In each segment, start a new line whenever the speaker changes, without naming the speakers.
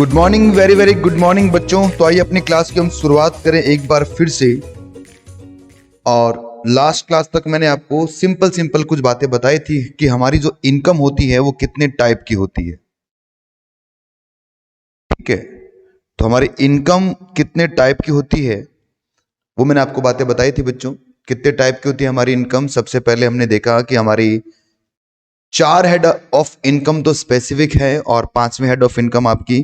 Good morning, very very good morning बच्चों। तो आइए अपनी क्लास की हम शुरुआत करें एक बार फिर से। और लास्ट क्लास तक मैंने आपको सिंपल सिंपल कुछ बातें बताई थी कि हमारी जो इनकम होती है वो कितने टाइप की होती है। ठीक है, तो हमारी इनकम कितने टाइप की होती है वो मैंने आपको बातें बताई थी बच्चों। कितने टाइप की होती है हमारी इनकम। सबसे पहले हमने देखा कि हमारी 4 हेड ऑफ इनकम तो स्पेसिफिक है और 5वें हेड ऑफ इनकम आपकी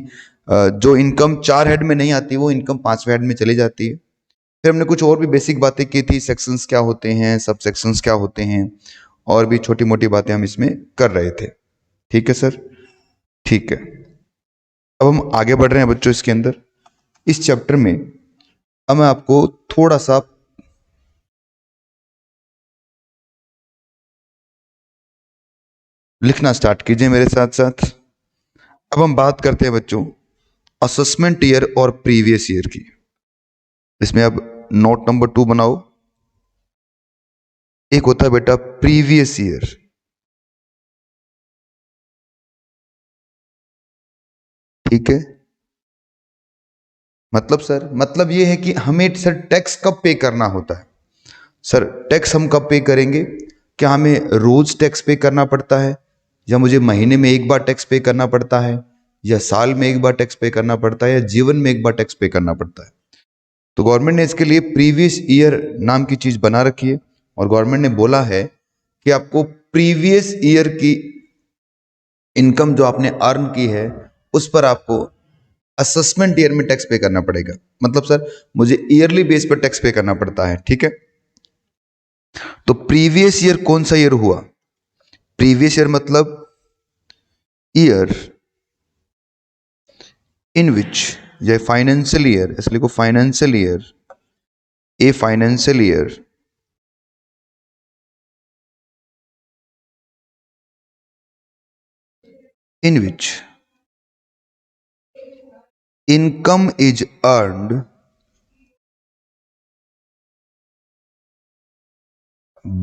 जो इनकम 4 हेड में नहीं आती वो इनकम 5वें हेड में चली जाती है। फिर हमने कुछ और भी बेसिक बातें की थी, सेक्शंस क्या होते हैं, सब सेक्शंस क्या होते हैं, और भी छोटी मोटी बातें हम इसमें कर रहे थे। ठीक है सर, ठीक है। अब हम आगे बढ़ रहे हैं बच्चों इसके अंदर, इस चैप्टर में। अब मैं आपको थोड़ा सा लिखना स्टार्ट कीजिए मेरे साथ साथ। अब हम बात करते हैं बच्चों असेसमेंट ईयर और प्रीवियस ईयर की। इसमें अब नोट नंबर 2 बनाओ। एक होता है बेटा प्रीवियस ईयर। ठीक है, मतलब सर, मतलब ये है कि हमें सर टैक्स कब पे करना होता है। सर टैक्स हम कब पे करेंगे? क्या हमें रोज टैक्स पे करना पड़ता है, या मुझे महीने में एक बार टैक्स पे करना पड़ता है, या साल में एक बार टैक्स पे करना पड़ता है, या जीवन में एक बार टैक्स पे करना पड़ता है? तो गवर्नमेंट ने इसके लिए प्रीवियस ईयर नाम की चीज बना रखी है, और गवर्नमेंट ने बोला है कि आपको प्रीवियस ईयर की इनकम जो आपने अर्न की है उस पर आपको असेसमेंट ईयर में टैक्स पे करना पड़ेगा। मतलब सर मुझे ईयरली बेस पर टैक्स पे करना पड़ता है। ठीक है, तो प्रीवियस ईयर कौन सा ईयर हुआ? प्रीवियस ईयर मतलब ईयर इन विच, या फाइनेंशियल ईयर, इसलिए को financial year, a financial year in which income is earned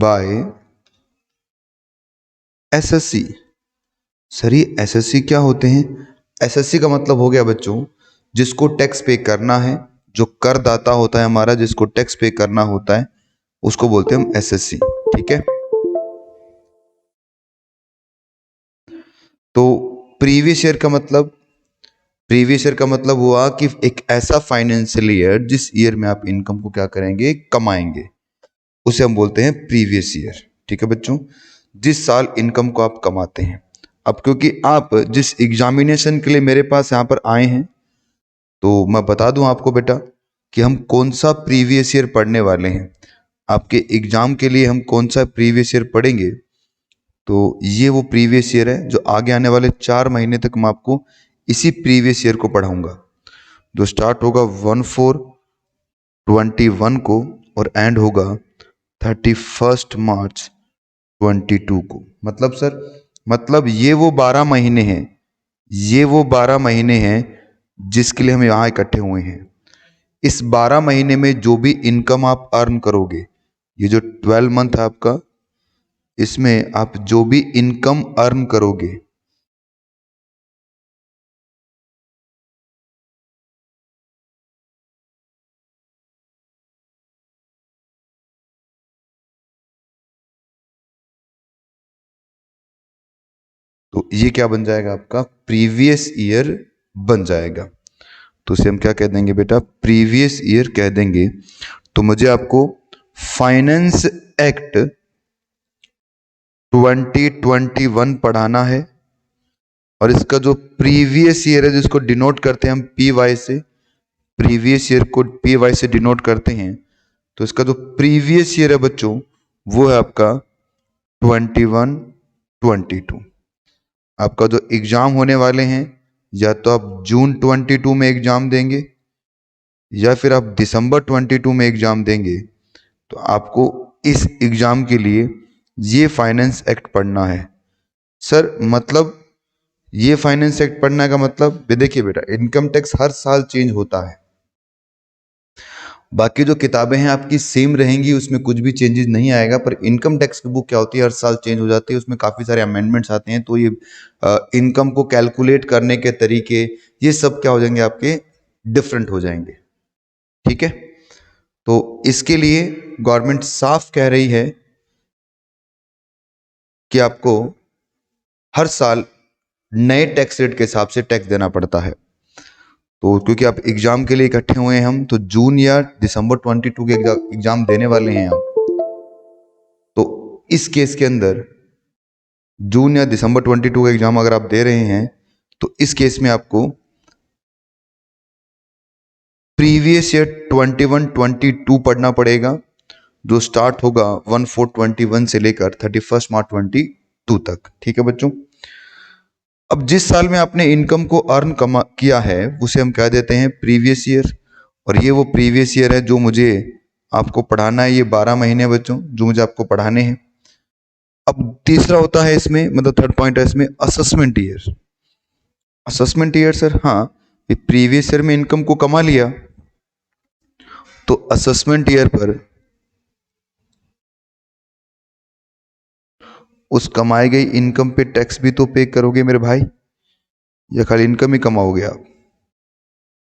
by SSC. Sir ये एसएससी क्या होते हैं? एसएससी का मतलब हो गया बच्चों जिसको टैक्स पे करना है, जो करदाता होता है हमारा, जिसको टैक्स पे करना होता है उसको बोलते हैं हम एसएससी। ठीक है, तो प्रीवियस ईयर का मतलब, प्रीवियस ईयर का मतलब हुआ कि एक ऐसा फाइनेंशियल ईयर जिस ईयर में आप इनकम को क्या करेंगे, कमाएंगे, उसे हम बोलते हैं प्रीवियस ईयर। ठीक है बच्चों, जिस साल इनकम को आप कमाते हैं। अब क्योंकि आप जिस एग्जामिनेशन के लिए मेरे पास यहाँ पर आए हैं, तो मैं बता दूं आपको बेटा कि हम कौन सा प्रीवियस ईयर पढ़ने वाले हैं। आपके एग्जाम के लिए हम कौन सा प्रीवियस ईयर पढ़ेंगे, तो ये वो प्रीवियस ईयर है जो आगे आने वाले 4 महीने तक मैं आपको इसी प्रीवियस ईयर को पढ़ाऊंगा, जो स्टार्ट होगा 1/4/21 को और एंड होगा 31 मार्च 22 को। मतलब सर, मतलब ये वो 12 महीने हैं, ये वो 12 महीने हैं जिसके लिए हम यहाँ इकट्ठे हुए हैं। इस 12 महीने में जो भी इनकम आप अर्न करोगे, ये जो 12 मंथ है आपका, इसमें आप जो भी इनकम अर्न करोगे, तो ये क्या बन जाएगा आपका प्रीवियस ईयर बन जाएगा। तो उसे हम क्या कह देंगे बेटा, प्रीवियस ईयर कह देंगे। तो मुझे आपको फाइनेंस एक्ट 2021 पढ़ाना है, और इसका जो प्रीवियस ईयर है जिसको डिनोट करते हैं हम पी वाई से, प्रीवियस ईयर को पी वाई से डिनोट करते हैं, तो इसका जो प्रीवियस ईयर है बच्चों वो है आपका 21-22। आपका जो एग्जाम होने वाले हैं, या तो आप जून 22 में एग्जाम देंगे, या फिर आप दिसंबर 22 में एग्जाम देंगे, तो आपको इस एग्जाम के लिए ये फाइनेंस एक्ट पढ़ना है। सर मतलब ये फाइनेंस एक्ट पढ़ने का मतलब, देखिए बेटा इनकम टैक्स हर साल चेंज होता है। बाकी जो किताबें हैं आपकी सेम रहेंगी, उसमें कुछ भी चेंजेस नहीं आएगा। पर इनकम टैक्स की बुक क्या होती है, हर साल चेंज हो जाती है, उसमें काफ़ी सारे अमेंडमेंट्स आते हैं। तो ये इनकम को कैलकुलेट करने के तरीके, ये सब क्या हो जाएंगे आपके, डिफरेंट हो जाएंगे। ठीक है, तो इसके लिए गवर्नमेंट साफ कह रही है कि आपको हर साल नए टैक्स रेट के हिसाब से टैक्स देना पड़ता है। तो क्योंकि आप एग्जाम के लिए इकट्ठे हुए हैं हम, तो जून या दिसंबर 22 के एग्जाम देने वाले हैं हम। तो इस केस के अंदर जून या दिसंबर 22 का एग्जाम अगर आप दे रहे हैं, तो इस केस में आपको प्रीवियस ईयर 21-22 पढ़ना पड़ेगा, जो स्टार्ट होगा 1/4/21 से लेकर 31 मार्च 22 तक। ठीक है बच्चों, अब जिस साल में आपने इनकम को अर्न किया है उसे हम कह देते हैं प्रीवियस ईयर। और ये वो प्रीवियस ईयर है जो मुझे आपको पढ़ाना है, ये 12 महीने बच्चों जो मुझे आपको पढ़ाने हैं। अब तीसरा होता है इसमें, मतलब थर्ड पॉइंट है इसमें, assessment year. Assessment year sir, हाँ, ये प्रीवियस ईयर में इनकम को कमा लिया तो असेसमेंट ईयर पर उस कमाई गई इनकम पे टैक्स भी तो पे करोगे मेरे भाई, या खाली इनकम ही कमाओगे आप?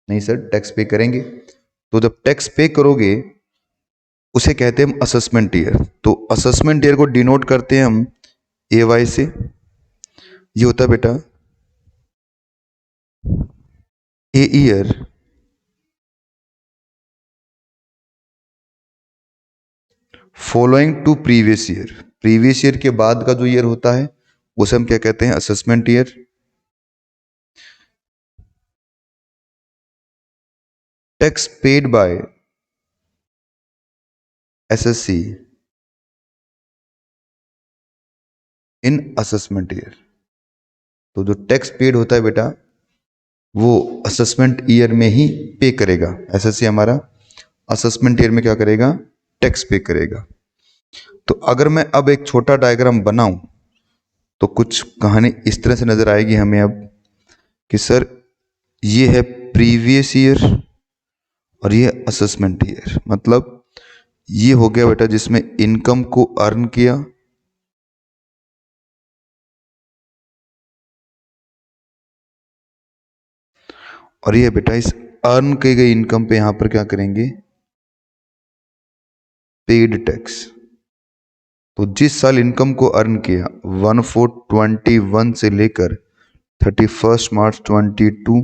नहीं सर, टैक्स पे करेंगे। तो जब टैक्स पे करोगे उसे कहते हैं हम असेसमेंट ईयर। तो असेसमेंट ईयर को डिनोट करते हैं हम AY से। ये होता है बेटा a year following to previous year. Previous year के बाद का जो ईयर होता है उसे हम क्या कहते हैं, assessment year. Tax paid by SSC in assessment year. तो जो टैक्स पेड होता है बेटा वो असेसमेंट ईयर में ही पे करेगा। SSC हमारा असेसमेंट ईयर में क्या करेगा, टैक्स पे करेगा। तो अगर मैं अब एक छोटा डायग्राम बनाऊं तो कुछ कहानी इस तरह से नजर आएगी हमें अब, कि सर ये है प्रीवियस ईयर और ये असेसमेंट ईयर। मतलब ये हो गया बेटा जिसमें इनकम को अर्न किया, और ये बेटा इस अर्न की गई इनकम पे यहां पर क्या करेंगे, पेड टैक्स। तो जिस साल इनकम को अर्न किया 1/4/21 से लेकर 31 मार्च 22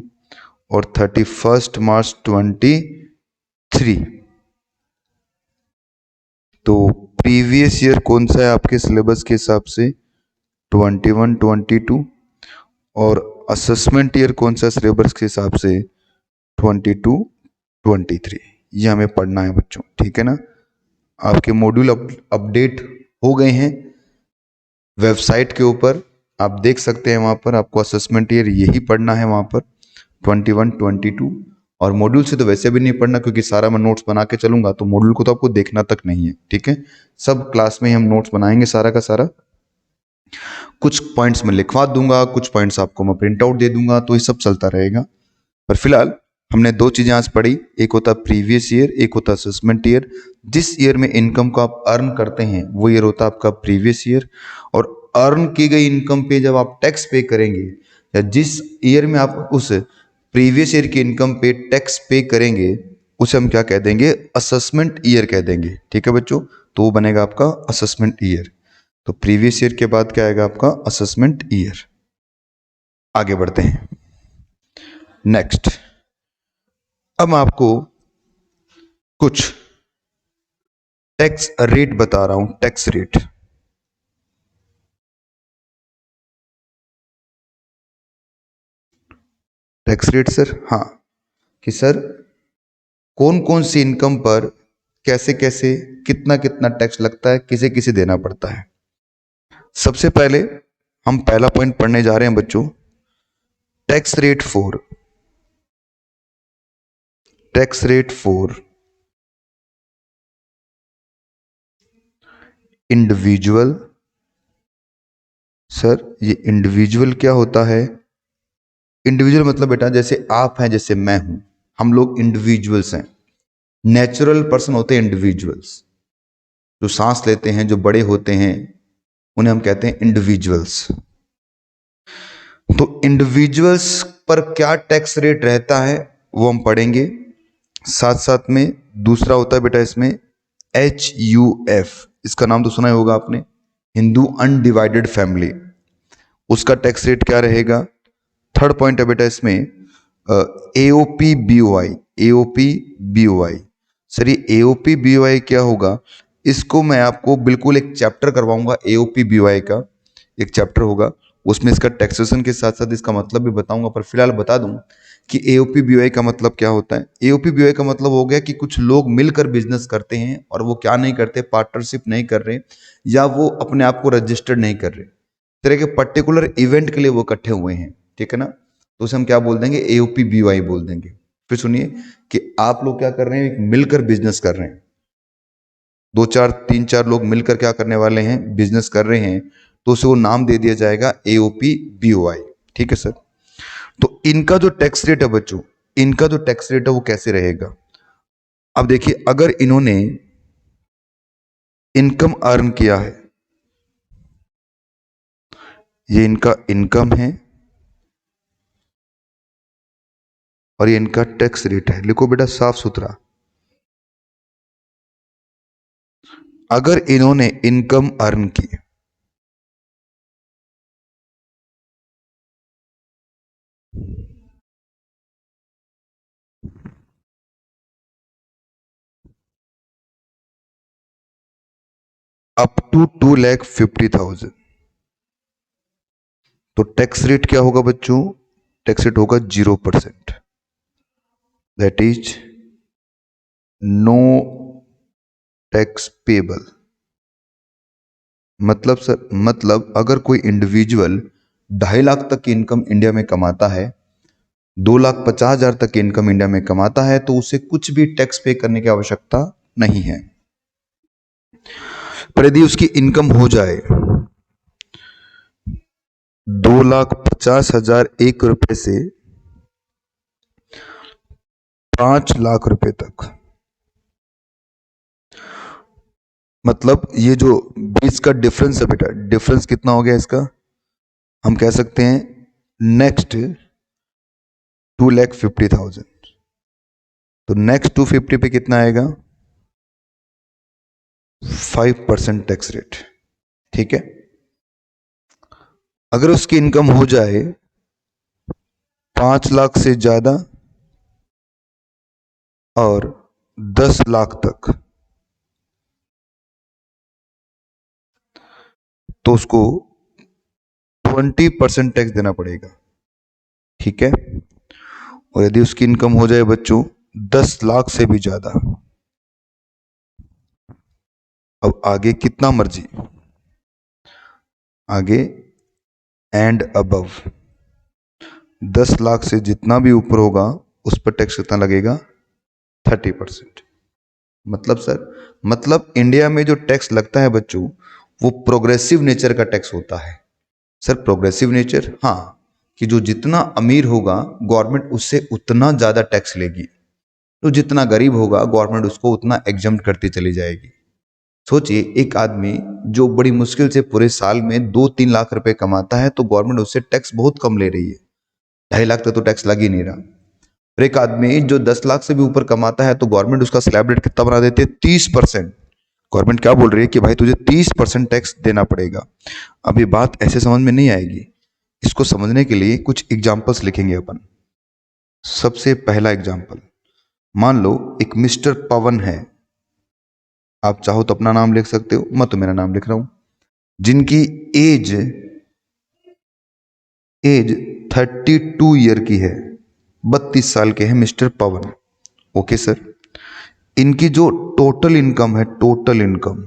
और 31 मार्च 23, तो प्रीवियस ईयर कौन सा है आपके सिलेबस के हिसाब से, 21-22, और असेसमेंट ईयर कौन सा सिलेबस के हिसाब से, 22-23। ये हमें पढ़ना है बच्चों, ठीक है ना। आपके मॉड्यूल अपडेट हो गए हैं वेबसाइट के ऊपर, आप देख सकते हैं, वहाँ पर आपको असेसमेंट ईयर यही पढ़ना है वहाँ पर 21-22। और मॉड्यूल से तो वैसे भी नहीं पढ़ना क्योंकि सारा मैं नोट्स बना के चलूंगा, तो मॉड्यूल को तो आपको देखना तक नहीं है, ठीक है। सब क्लास में ही हम नोट्स बनाएंगे सारा का सारा। कुछ पॉइंट्स मैं लिखवा दूंगा, कुछ पॉइंट्स आपको मैं प्रिंट आउट दे दूंगा, तो ये सब चलता रहेगा। पर फिलहाल हमने दो चीजें आज पढ़ी, एक होता है प्रीवियस ईयर, एक होता है असेसमेंट ईयर। जिस ईयर में इनकम को आप अर्न करते हैं वो ईयर होता है आपका प्रीवियस ईयर। और अर्न की गई इनकम पे जब आप टैक्स पे करेंगे, या जिस ईयर में आप उस प्रीवियस ईयर की इनकम पे टैक्स पे करेंगे, उसे हम क्या कह देंगे, असेसमेंट ईयर कह देंगे, ठीक है बच्चों। तो वो बनेगा आपका असेसमेंट ईयर। तो प्रीवियस ईयर के बाद क्या आएगा आपका, असेसमेंट ईयर। आगे बढ़ते हैं नेक्स्ट। अब मैं आपको कुछ टैक्स रेट बता रहा हूं, tax rate. Tax rate sir, हाँ, कि सर कौन कौन सी इनकम पर कैसे कैसे कितना कितना टैक्स लगता है, किसे किसे देना पड़ता है। सबसे पहले हम पहला पॉइंट पढ़ने जा रहे हैं बच्चों, tax rate for, tax rate for individual. Sir ये इंडिविजुअल क्या होता है, इंडिविजुअल मतलब बेटा जैसे आप हैं, जैसे मैं हूं, हम लोग इंडिविजुअल्स हैं। नेचुरल पर्सन होते हैं इंडिविजुअल्स, जो सांस लेते हैं, जो बड़े होते हैं, उन्हें हम कहते हैं इंडिविजुअल्स। तो इंडिविजुअल्स पर क्या टैक्स रेट रहता है वो हम पढ़ेंगे। साथ साथ में दूसरा होता है बेटा इसमें HUF, इसका नाम तो सुना ही होगा आपने, हिंदू अनडिवाइडेड फैमिली, उसका टैक्स रेट क्या रहेगा। थर्ड पॉइंट है बेटा इसमें AOP BOI। AOP BOI, sir ये AOP BOI क्या होगा, इसको मैं आपको बिल्कुल एक चैप्टर करवाऊंगा। AOP BOI का एक चैप्टर होगा, उसमें इसका टैक्सेशन के साथ साथ इसका मतलब भी बताऊंगा। पर फिलहाल बता दूं कि AOP BOI का मतलब क्या होता है। AOP BOI का मतलब हो गया कि कुछ लोग मिलकर बिजनेस करते हैं और वो क्या नहीं करते, पार्टनरशिप नहीं कर रहे, या वो अपने आप को रजिस्टर्ड नहीं कर रहे, तरह के पर्टिकुलर इवेंट के लिए वो इकट्ठे हुए हैं, ठीक है ना, तो उसे हम क्या बोल देंगे, AOP BOI बोल देंगे। फिर सुनिए कि आप लोग क्या कर रहे हैं, एक मिलकर बिजनेस कर रहे हैं, 2-4 3-4 लोग मिलकर क्या करने वाले हैं, बिजनेस कर रहे हैं, तो उसे वो नाम दे दिया जाएगा AOP BOI, ठीक है सर। तो इनका जो टैक्स रेट है बच्चों, इनका जो टैक्स रेट है वो कैसे रहेगा। अब देखिए, अगर इन्होंने इनकम अर्न किया है, ये इनका इनकम है और ये इनका टैक्स रेट है, लिखो बेटा साफ सुथरा। अगर इन्होंने इनकम अर्न की, अप टू 2,50,000, तो टैक्स रेट क्या होगा बच्चों, टैक्स रेट होगा 0%, that is no tax payable. मतलब सर, मतलब अगर कोई इंडिविजुअल 2.5 लाख तक की इनकम इंडिया में कमाता है, 2,50,000 तक की इनकम इंडिया में कमाता है, तो उसे कुछ भी टैक्स पे करने की आवश्यकता नहीं है। पर यदि उसकी इनकम हो जाए 2,50,001 से 5 लाख रुपए तक, मतलब ये जो बीच का डिफरेंस है बेटा, डिफरेंस कितना हो गया इसका, हम कह सकते हैं नेक्स्ट 2,50,000, तो नेक्स्ट 250 पे कितना आएगा, 5% टैक्स रेट, ठीक है। अगर उसकी इनकम हो जाए 5 लाख से ज्यादा और 10 लाख तक, तो उसको 20% टैक्स देना पड़ेगा, ठीक है। और यदि उसकी इनकम हो जाए बच्चों 10 लाख से भी ज्यादा, अब आगे कितना मर्जी, आगे एंड अबव 10 लाख से जितना भी ऊपर होगा उस पर टैक्स कितना लगेगा, 30%। मतलब सर, मतलब इंडिया में जो टैक्स लगता है बच्चों, वो प्रोग्रेसिव नेचर का टैक्स होता है। सर प्रोग्रेसिव नेचर, हाँ, कि जो जितना अमीर होगा गवर्नमेंट उससे उतना ज़्यादा टैक्स लेगी, तो जितना गरीब होगा गवर्नमेंट उसको उतना एग्जम्प्ट करती चली जाएगी। सोचिए, एक आदमी जो बड़ी मुश्किल से पूरे साल में 2-3 लाख रुपए कमाता है, तो गवर्नमेंट उससे टैक्स बहुत कम ले रही है, 2.5 लाख तक तो टैक्स लग ही नहीं रहा। और एक आदमी जो 10 लाख से भी ऊपर कमाता है, तो गवर्नमेंट उसका स्लैब रेट कितना बना देती है, 30%। गवर्नमेंट क्या बोल रही है कि भाई तुझे 30% टैक्स देना पड़ेगा। अब ये बात ऐसे समझ में नहीं आएगी, इसको समझने के लिए कुछ एग्जाम्पल्स लिखेंगे अपन। सबसे पहला एग्जाम्पल, मान लो एक मिस्टर पवन है, आप चाहो तो अपना नाम लिख सकते हो, मैं तो मेरा नाम लिख रहा हूं, जिनकी एज एज 32 ईयर की है, 32 साल के हैं मिस्टर पवन, ओके सर। इनकी जो टोटल इनकम है, टोटल इनकम,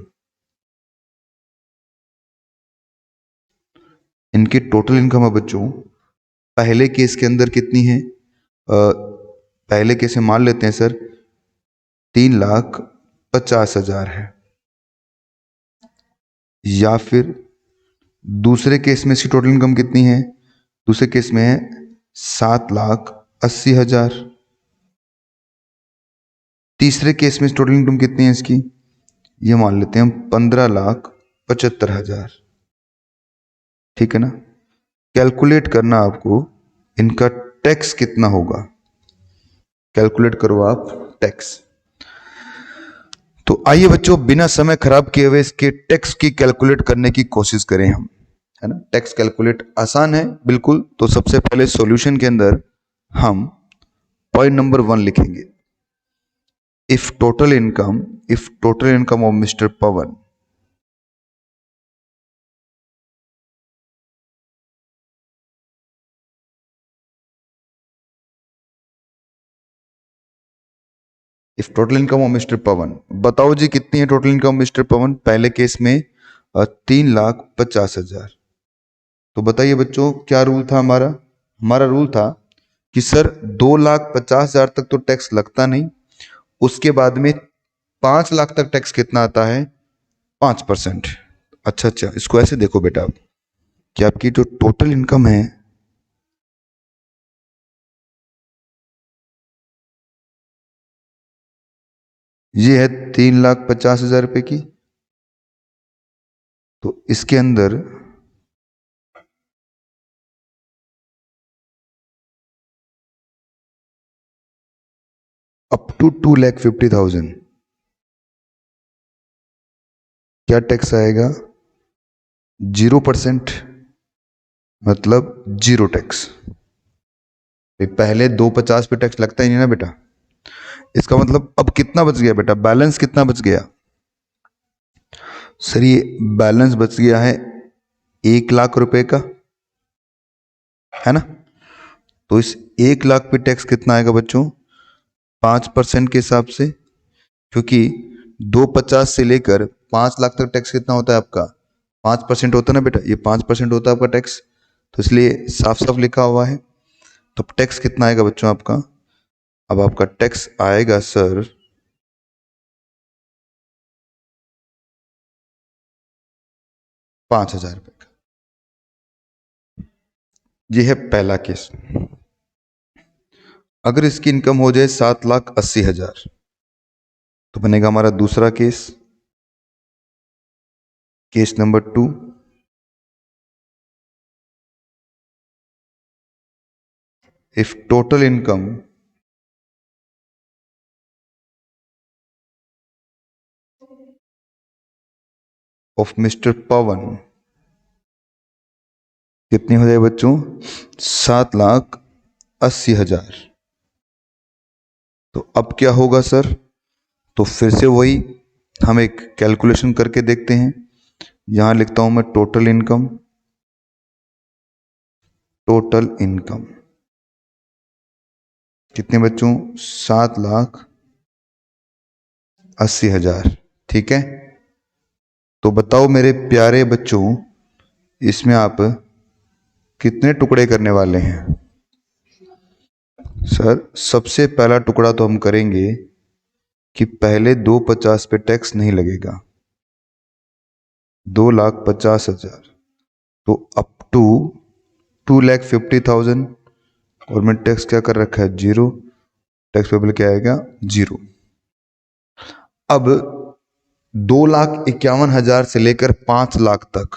इनकी टोटल इनकम है बच्चों, पहले केस के अंदर कितनी है, पहले केस में मान लेते हैं सर 3,50,000 है, या फिर दूसरे केस में इसकी टोटल इनकम कितनी है, दूसरे केस में है 7,80,000, तीसरे केस में टोटल इनकम कितनी है इसकी, ये मान लेते हैं हम 15,75,000। ठीक है ना। कैलकुलेट करना आपको इनका टैक्स कितना होगा, कैलकुलेट करो आप टैक्स। तो आइए बच्चों बिना समय खराब किए हुए इसके टैक्स की कैलकुलेट करने की कोशिश करें हम, है ना। टैक्स कैलकुलेट आसान है बिल्कुल। तो सबसे पहले सॉल्यूशन के अंदर हम पॉइंट नंबर 1 लिखेंगे, if total income of mister Pawan if total income of mister Pawan, बताओ जी कितनी है टोटल इनकम मिस्टर पवन। पहले केस में 3,50,000। तो बताइए बच्चों क्या रूल था हमारा, हमारा रूल था कि सर 2,50,000 तक तो टैक्स लगता नहीं, उसके बाद में 5 लाख तक टैक्स कितना आता है, 5%। अच्छा, इसको ऐसे देखो बेटा आप कि आपकी जो टोटल इनकम है ये है 3,50,000 रुपए की। तो इसके अंदर अप टू 2,50,000 क्या टैक्स आएगा, 0%, मतलब 0 टैक्स। पहले 2,50 पे टैक्स लगता ही नहीं ना बेटा। इसका मतलब अब कितना बच गया बेटा, बैलेंस कितना बच गया। सर ये बैलेंस बच गया है 1,00,000 रुपए का, है ना। तो इस 1,00,000 पे टैक्स कितना आएगा बच्चों, 5% के हिसाब से, क्योंकि 2,50 से लेकर 5,00,000 तक टैक्स कितना होता है आपका, 5% होता है ना बेटा, ये 5% होता है आपका टैक्स। तो इसलिए साफ साफ लिखा हुआ है। तो टैक्स कितना आएगा बच्चों आपका, अब आपका टैक्स आएगा सर 5,000 रुपए का। ये है पहला केस। अगर इसकी इनकम हो जाए 7,80,000 तो बनेगा हमारा दूसरा case, case number 2। If total income of mister Pawan कितनी हो जाए बच्चों, 7,80,000। तो अब क्या होगा सर, तो फिर से वही हम एक कैलकुलेशन करके देखते हैं। यहां लिखता हूं मैं टोटल इनकम कितने बच्चों, 7,80,000। ठीक है। तो बताओ मेरे प्यारे बच्चों इसमें आप कितने टुकड़े करने वाले हैं। सर सबसे पहला टुकड़ा तो हम करेंगे कि पहले 2,50 पे टैक्स नहीं लगेगा, 2,50,000। तो अप टू 2,50,000 और मैं टैक्स क्या कर रखा है, 0। टैक्स पेबल क्या आएगा, 0। अब 2,51,000 से लेकर 5,00,000 तक,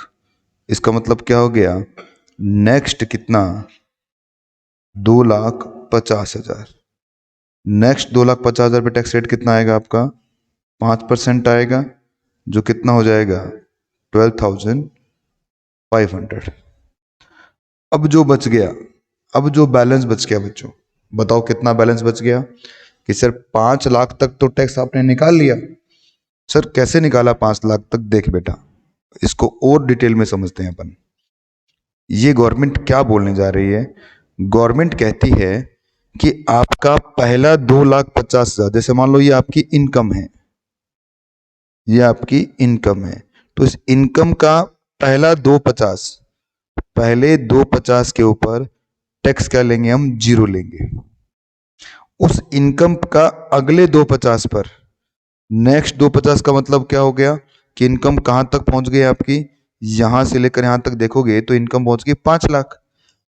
इसका मतलब क्या हो गया, नेक्स्ट कितना, 2,50,000। नेक्स्ट 2,50,000 पे टैक्स रेट कितना आएगा आपका, 5% आएगा, जो कितना हो जाएगा 12,500। अब जो बच गया, अब जो बैलेंस बच गया बच्चों, बताओ कितना बैलेंस बच गया, कि सर 5,00,000 तक तो टैक्स आपने निकाल लिया। सर कैसे निकाला 5,00,000 तक, देख बेटा इसको और डिटेल में समझते हैं अपन। ये गवर्नमेंट क्या बोलने जा रही है, गवर्नमेंट कहती है कि आपका पहला 2,50,000, जैसे मान लो ये आपकी इनकम है, ये आपकी इनकम है, तो इस इनकम का पहला 2,50, पहले 2,50 के ऊपर टैक्स क्या लेंगे हम, 0 लेंगे। उस इनकम का अगले 2,50 पर नेक्स्ट 2,50 का मतलब क्या हो गया, कि इनकम कहां तक पहुंच गई आपकी, यहां से लेकर यहां तक देखोगे तो इनकम पहुंच गई 5,00,000।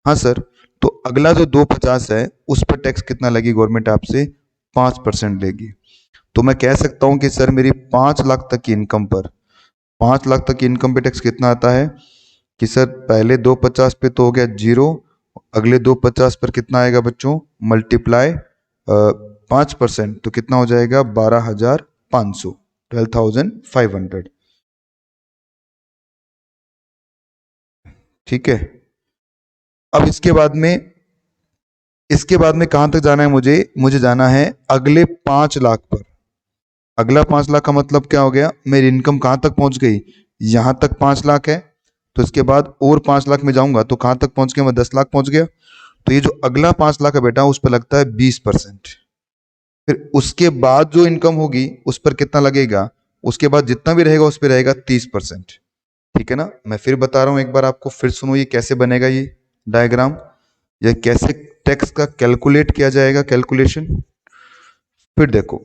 हाँ सर, तो अगला जो 2,50 है उस पर टैक्स कितना लगी गवर्नमेंट आपसे, 5% लेगी। तो मैं कह सकता हूं कि सर मेरी 5 लाख तक की इनकम पर 5 लाख तक की इनकम पे टैक्स कितना आता है कि सर पहले 250 पे तो हो गया 0, अगले 250 पर कितना आएगा बच्चों, मल्टीप्लाई 5%, तो कितना हो जाएगा 12,500, 12,500। ठीक है। अब इसके बाद में कहां तक जाना है मुझे जाना है अगले 5 लाख पर। अगला 5 लाख का मतलब क्या हो गया, मेरी इनकम कहां तक पहुंच गई, यहां तक 5 लाख है, तो इसके बाद और 5 लाख में जाऊंगा तो कहां तक पहुंच गया मैं, 10 लाख पहुंच गया। तो ये जो अगला 5 लाख है बेटा उस पर लगता है 20%। फिर उसके बाद जो इनकम होगी उस पर कितना लगेगा, उसके बाद जितना भी रहेगा उस पर रहेगा 30%। ठीक है ना, मैं फिर बता रहा हूं एक बार आपको, फिर सुनो ये कैसे बनेगा ये डायग्राम, या कैसे टैक्स का कैलकुलेट किया जाएगा, कैलकुलेशन। फिर देखो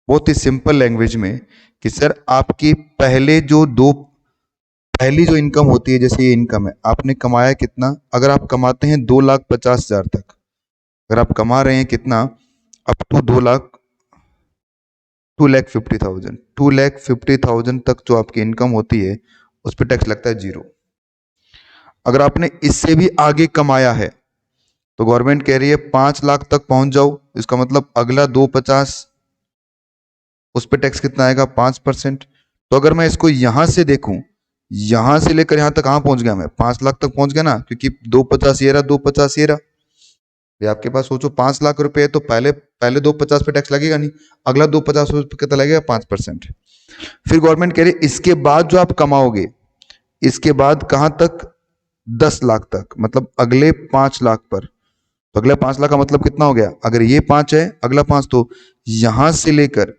बहुत ही सिंपल लैंग्वेज में कि सर आपकी पहली जो इनकम होती है, जैसे ये इनकम है, आपने कमाया कितना, अगर आप कमाते हैं 2,50,000 तक, अगर आप कमा रहे हैं कितना, अप टू 2,50,000, 2,50,000 तक जो आपकी इनकम होती है उस पर टैक्स लगता है 0। अगर आपने इससे भी आगे कमाया है तो गवर्नमेंट कह रही है 5 लाख तक पहुंच जाओ, इसका मतलब अगला 250, उस पर टैक्स कितना आएगा, 5%। तो अगर मैं इसको यहां से देखूं, यहां से लेकर यहां तक कहां पहुंच गया मैं, 5 लाख तक पहुंच गया ना, क्योंकि 250 ये रहा, 250 ये रहा। ये आपके पास सोचो 5 लाख रुपए है, तो पहले पहले 250 पे टैक्स लगेगा नहीं, अगला 250 पे कितना लगेगा, 5%। फिर गवर्नमेंट कह रही है इसके बाद जो आप कमाओगे, इसके बाद कहां तक, 10 लाख तक, मतलब अगले 5 लाख पर। तो अगले 5 लाख का मतलब कितना हो गया, अगर ये 5 है, अगला 5, तो यहां से लेकर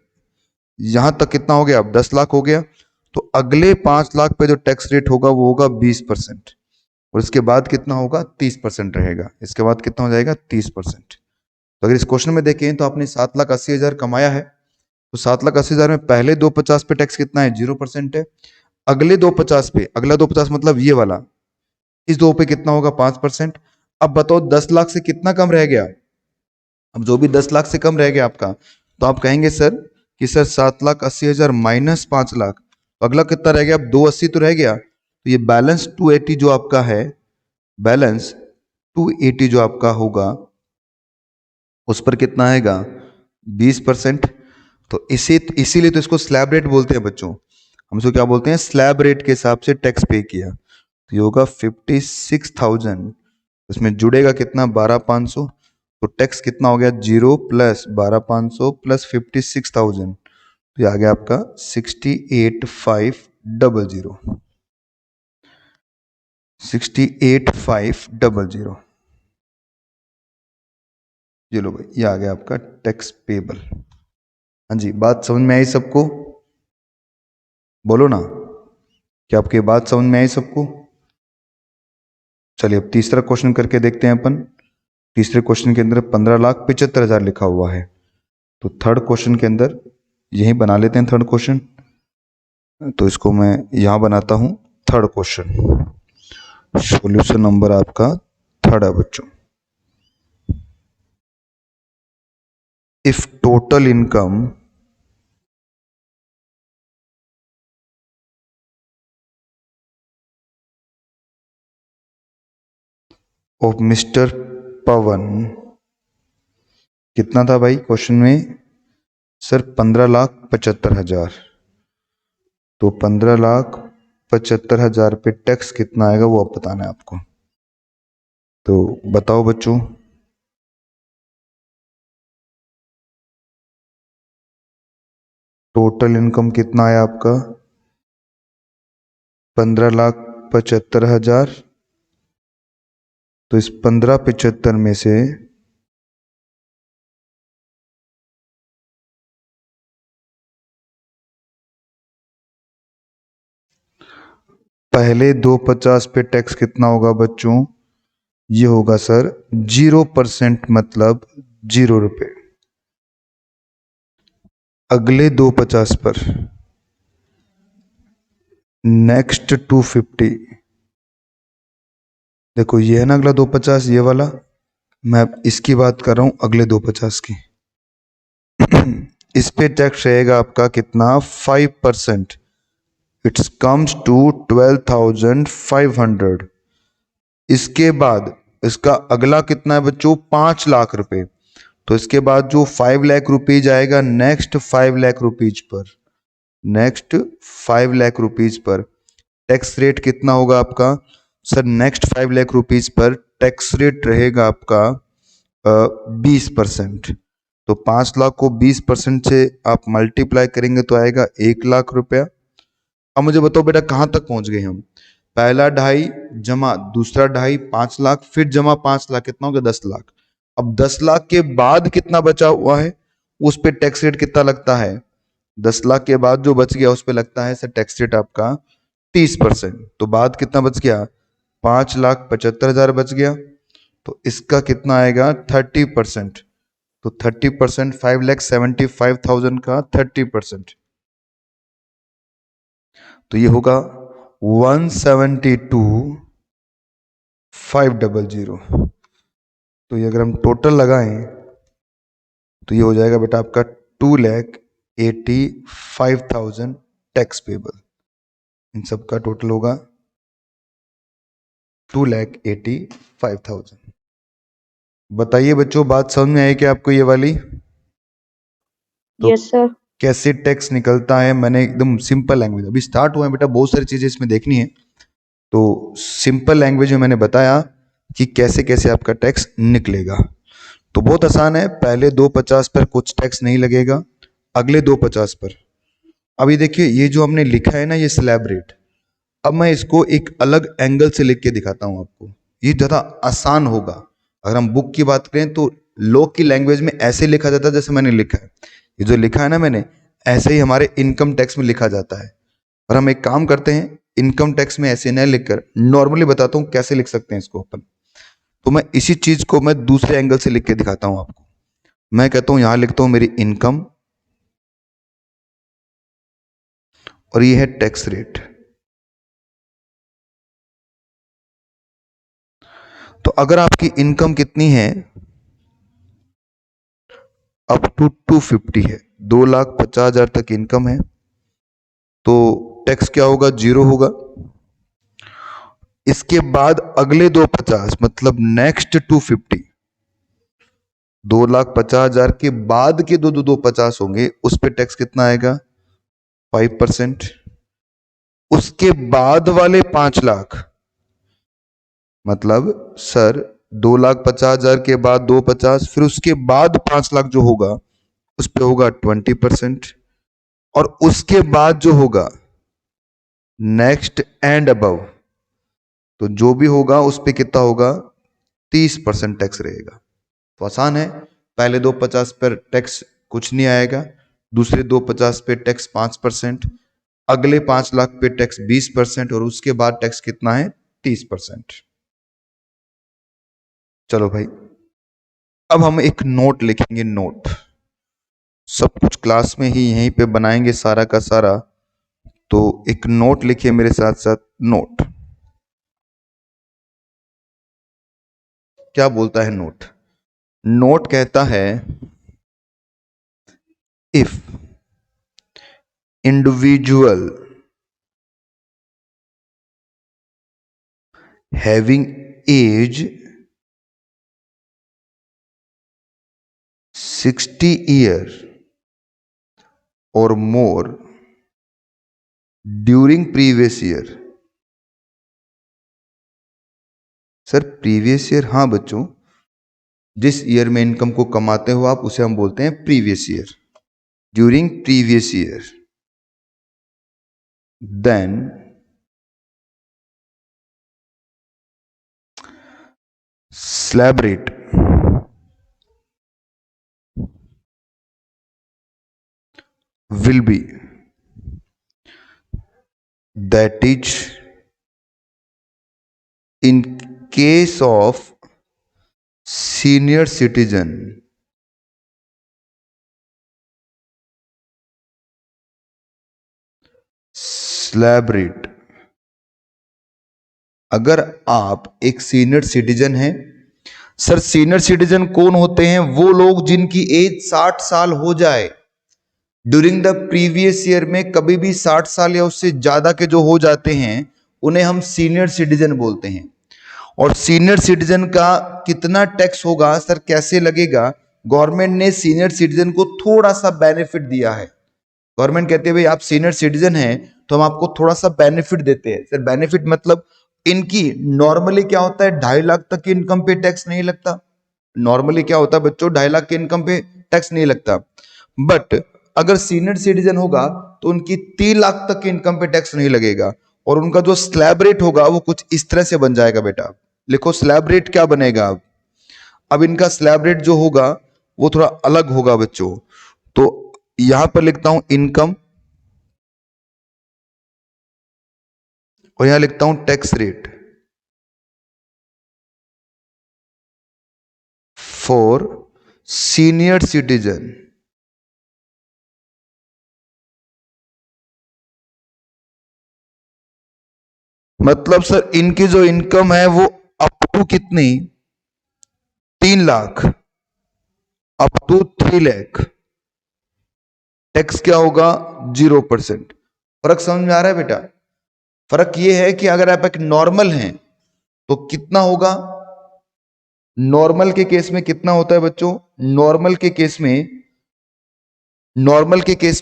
यहां तक कितना हो गया, अब 10 लाख हो गया। तो अगले 5 लाख पे जो टैक्स रेट होगा वो होगा 20%, और इसके बाद कितना होगा, 30% रहेगा। इसके बाद कितना हो जाएगा, 30%। तो अगर इस क्वेश्चन में देखें तो आपने 7,80,000 कमाया है, तो 7,80,000 में पहले 250 पे टैक्स कितना है, 0% है। अगले 250 पे, अगला 250 मतलब ये वाला, इस दो पे कितना होगा, 5%। अब बताओ 10 लाख से कितना कम रह गया, अब जो भी 10 लाख से कम रह गया आपका, तो आप कहेंगे सर कि सर 7,80,000 माइनस 5 लाख, तो अगला कितना रह गया, अब 280 तो रह गया। तो ये बैलेंस 280 जो आपका है, बैलेंस 280 जो आपका होगा उस पर कितना आएगा, 20%। तो इसीलिए तो इसको स्लैब रेट बोलते हैं बच्चों, हम इसको क्या बोलते हैं, स्लैब रेट के हिसाब से टैक्स पे किया। तो ये होगा 56,000, इसमें जुड़ेगा कितना, 12,500। तो टैक्स कितना हो गया, 0 प्लस 12,500 प्लस 56,000, तो ये आ गया आपका 68,500, 68,500। ये लो भाई, ये आ गया आपका टैक्स पेबल। हाँ जी, बात समझ में आई सबको, बोलो ना, क्या आपकी बात समझ में आई सबको। चलिए अब तीसरा क्वेश्चन करके देखते हैं अपन। तीसरे क्वेश्चन के अंदर 15,75,000 लिखा हुआ है, तो थर्ड क्वेश्चन के अंदर यही बना लेते हैं थर्ड क्वेश्चन। तो इसको मैं यहां बनाता हूं, थर्ड क्वेश्चन, सॉल्यूशन नंबर आपका थर्ड है बच्चों। If total income of mister Pawan, कितना था भाई क्वेश्चन में, सर 15,75,000। तो 15,75,000 पे टैक्स कितना आएगा वो अब बताना है आपको। तो बताओ बच्चों, टोटल इनकम कितना आया आपका, 15,75,000। तो इस 15,75 में से पहले 250 पे टैक्स कितना होगा बच्चों, ये होगा सर 0%, मतलब 0 रुपए। अगले 250 पर नेक्स्ट 250, देखो ये है ना अगला 250, ये वाला, मैं इसकी बात कर रहा हूं अगले 250 की। इस पे टैक्स रहेगा आपका कितना, 5%। It's comes to 12,500। इसके बाद इसका अगला कितना है बच्चों, 5 लाख रुपए। तो इसके बाद जो 5 लाख रुपीज आएगा next 5 lakh rupees per, next 5 lakh rupees per tax rate कितना होगा आपका sir, next 5 lakh rupees per tax rate रहेगा आपका 20%। तो 5 लाख को 20% से आप मल्टीप्लाई करेंगे तो आएगा 1 लाख रुपया। अब मुझे बताओ बेटा कहाँ तक पहुंच गए हम, पहला 2.5 जमा दूसरा 2.5, 5 लाख, फिर जमा 5 लाख, कितना हो गया 10 लाख। अब 10 लाख के बाद कितना बचा हुआ है, उस पे टैक्स रेट कितना लगता है, 10 लाख के बाद जो बच गया उस पे लगता है सर टैक्स रेट आपका 30%। तो बाद कितना बच गया, 5,75,000 बच गया। तो इसका कितना आएगा 30%। तो 30%, 5,75,000 का 30%, तो ये होगा 172,500। तो ये अगर हम टोटल लगाएं तो ये हो जाएगा बेटा आपका 2,85,000 टैक्स पेबल। इन सब का टोटल होगा 2,85,000। बताइए बच्चों बात समझ में आई क्या आपको ये वाली? तो
यस सर।
कैसे टैक्स निकलता है, मैंने एकदम सिंपल लैंग्वेज, अभी स्टार्ट हुआ है बेटा, बहुत सारी चीजें इसमें देखनी है। तो सिंपल लैंग्वेज में मैंने बताया कि कैसे कैसे आपका टैक्स निकलेगा। तो बहुत आसान है, पहले 250 पर कुछ टैक्स नहीं लगेगा, अगले 250 पर। अभी देखिए ये जो हमने लिखा है ना ये स्लैब रेट, अब मैं इसको एक अलग एंगल से लिख के दिखाता हूं आपको, ये ज़्यादा आसान होगा। अगर हम बुक की बात करें तो लोग की लैंग्वेज में ऐसे लिखा जाता है जैसे मैंने लिखा है, ये जो लिखा है ना मैंने, ऐसे ही हमारे इनकम टैक्स में लिखा जाता है। और हम एक काम करते हैं, इनकम टैक्स में ऐसे नहीं लिखकर नॉर्मली बताता हूँ कैसे लिख सकते हैं इसको अपन। तो मैं इसी चीज को मैं दूसरे एंगल से लिख के दिखाता हूं आपको। मैं कहता हूं यहां लिखता हूं मेरी इनकम और ये है टैक्स रेट। तो अगर आपकी इनकम कितनी है, अप टू 250 है, 2,50,000 तक इनकम है, तो टैक्स क्या होगा, 0 होगा। इसके बाद अगले 250 मतलब नेक्स्ट 250, 2,50,000 के बाद के दो 250 होंगे, उस पर टैक्स कितना आएगा, 5%। उसके बाद वाले 5 लाख मतलब सर 2,50,000 के बाद 250, फिर उसके बाद 5 लाख जो होगा उस पे होगा 20%। और उसके बाद जो होगा नेक्स्ट एंड अबव, तो जो भी होगा उस पे कितना होगा, 30% टैक्स रहेगा। तो आसान है, पहले 250 पर टैक्स कुछ नहीं आएगा, दूसरे 250 पे टैक्स 5%, अगले 5 लाख पे टैक्स 20%, और उसके बाद टैक्स कितना है, 30%। चलो भाई अब हम एक नोट लिखेंगे, नोट सब कुछ क्लास में ही यहीं पे बनाएंगे सारा का सारा। तो एक नोट लिखिए मेरे साथ साथ, नोट क्या बोलता है नोट, नोट कहता है if individual having age 60 year और more during previous year. Sir previous year, हाँ बच्चों, जिस ईयर में इनकम को कमाते हो आप उसे हम बोलते हैं previous year, during previous year, then slab rate will be, that is in case of senior citizen slab rate, अगर आप एक सीनियर सिटीजन हैं सर सीनियर सिटीजन कौन होते हैं? वो लोग जिनकी एज 60 साल हो जाए। ड्यूरिंग द प्रीवियस ईयर में कभी भी 60 साल या उससे ज्यादा के जो हो जाते हैं उन्हें हम सीनियर सिटीजन बोलते हैं। और सीनियर सिटीजन का कितना टैक्स होगा सर, कैसे लगेगा? गवर्नमेंट ने सीनियर सिटीजन को थोड़ा सा बेनिफिट दिया है। गवर्नमेंट कहते हैं भाई आप सीनियर सिटीजन हैं तो हम आपको थोड़ा सा बेनिफिट देते हैं। सर बेनिफिट मतलब इनकी नॉर्मली क्या होता है, 2.5 लाख तक की इनकम पे टैक्स नहीं लगता। नॉर्मली क्या होता है बच्चों, 2.5 लाख की इनकम पे टैक्स नहीं लगता। बट अगर सीनियर सिटीजन होगा तो उनकी 3 लाख तक की इनकम पे टैक्स नहीं लगेगा। और उनका जो स्लैब रेट होगा वो कुछ इस तरह से बन जाएगा बेटा। लिखो स्लैब रेट क्या बनेगा। अब इनका स्लैब रेट जो होगा वो थोड़ा अलग होगा बच्चों। तो यहां पर लिखता हूं इनकम और यहां लिखता हूं tax rate for senior citizen. मतलब सर इनकी जो इनकम है वो अप टू कितनी, 3 lakh, up to 3 lakh tax क्या होगा, 0%। फर्क समझ में आ रहा है बेटा? फर्क ये है कि अगर आप एक नॉर्मल हैं तो कितना होगा। नॉर्मल के केस में कितना होता है बच्चों, नॉर्मल के केस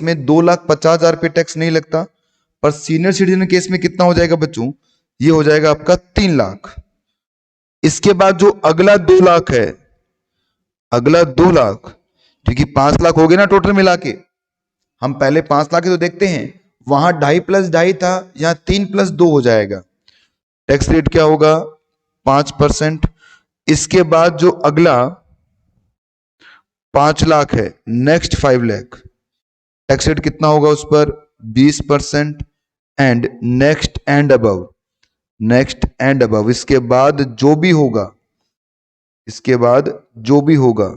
में 2,50,000 पे टैक्स नहीं लगता। पर सीनियर सिटीजन केस में कितना हो जाएगा बच्चों, ये हो जाएगा आपका 3 लाख। इसके बाद जो अगला 2 लाख है, अगला 2 लाख, क्योंकि 5 लाख हो गए ना टोटल मिला के। हम पहले 5 लाख ही तो देखते हैं, वहां 2.5 + 2.5 था, यहां 3 + 2 हो जाएगा। टैक्स रेट क्या होगा, 5%। इसके बाद जो अगला 5 लाख है, नेक्स्ट 5 लाख, टैक्स रेट कितना होगा उस पर, 20%। एंड नेक्स्ट एंड अबव इसके बाद जो भी होगा, इसके बाद जो भी होगा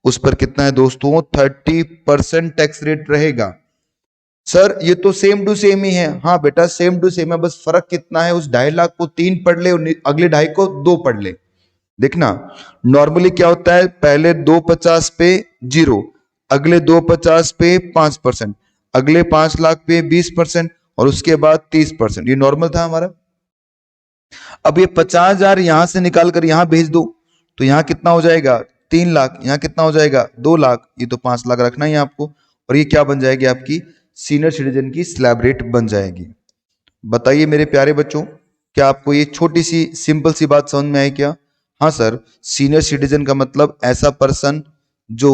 उस पर कितना है दोस्तों, 30% टैक्स रेट रहेगा। सर ये तो सेम टू सेम ही है। हाँ बेटा सेम टू सेम है, बस फर्क कितना है, उस 2.5 लाख को 3 पढ़ ले और अगले 2.5 को 2 पढ़ ले। देखना नॉर्मली क्या होता है, पहले 250 पे 0, अगले 250 पे 5%, अगले 5 लाख पे 20% और उसके बाद 30%। ये नॉर्मल था हमारा। अब ये 50,000 यहां से निकाल कर यहां भेज दो तो यहां कितना हो जाएगा, 3 लाख। यहां कितना हो जाएगा, 2 लाख। ये तो 5 लाख रखना ही है आपको। और ये क्या बन जाएगी, आपकी सीनियर सिटीजन की स्लैब रेट बन जाएगी। बताइए मेरे प्यारे बच्चों, क्या आपको ये छोटी सी सिंपल सी बात समझ में आई क्या? हाँ सर, सीनियर सिटीजन का मतलब ऐसा पर्सन जो